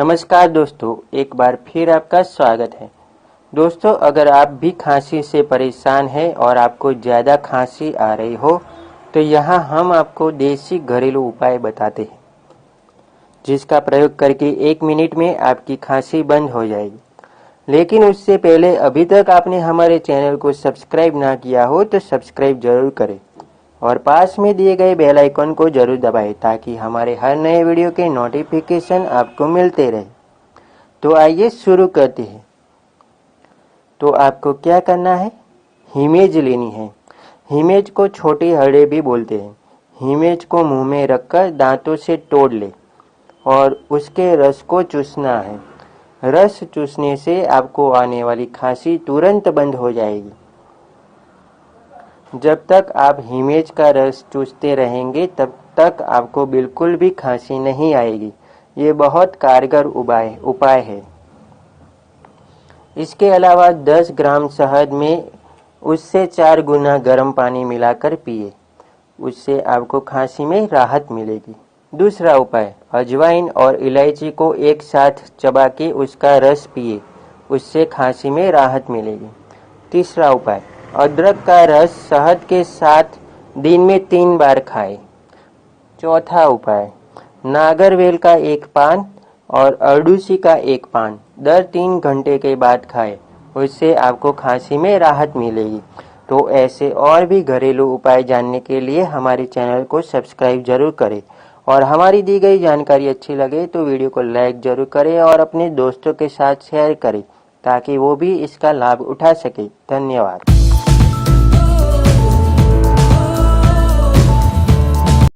नमस्कार दोस्तों, एक बार फिर आपका स्वागत है। दोस्तों, अगर आप भी खांसी से परेशान हैं और आपको ज़्यादा खांसी आ रही हो तो यहाँ हम आपको देसी घरेलू उपाय बताते हैं, जिसका प्रयोग करके 1 मिनट में आपकी खांसी बंद हो जाएगी। लेकिन उससे पहले अभी तक आपने हमारे चैनल को सब्सक्राइब ना किया हो तो सब्सक्राइब जरूर करें और पास में दिए गए बेल आइकन को जरूर दबाएं ताकि हमारे हर नए वीडियो के नोटिफिकेशन आपको मिलते रहे। तो आइए शुरू करते हैं। तो आपको क्या करना है, हिमेज लेनी है। हिमेज को छोटी हरड़े भी बोलते हैं। हिमेज को मुंह में रखकर दांतों से तोड़ ले और उसके रस को चूसना है। रस चूसने से आपको आने वाली खांसी तुरंत बंद हो जाएगी। जब तक आप हिमेज का रस चूसते रहेंगे तब तक आपको बिल्कुल भी खांसी नहीं आएगी। ये बहुत कारगर उपाय है। इसके अलावा 10 ग्राम शहद में उससे 4 गुना गर्म पानी मिलाकर पिए, उससे आपको खांसी में राहत मिलेगी। दूसरा उपाय, अजवाइन और इलायची को एक साथ चबा के उसका रस पिए, उससे खांसी में राहत मिलेगी। तीसरा उपाय, अदरक का रस शहद के साथ दिन में 3 बार खाएं। चौथा उपाय, नागरवेल का 1 पान और अरडूसी का 1 पान दर 3 घंटे के बाद खाएं, उससे आपको खांसी में राहत मिलेगी। तो ऐसे और भी घरेलू उपाय जानने के लिए हमारे चैनल को सब्सक्राइब जरूर करें और हमारी दी गई जानकारी अच्छी लगे तो वीडियो को लाइक जरूर करें और अपने दोस्तों के साथ शेयर करें ताकि वो भी इसका लाभ उठा सके। धन्यवाद।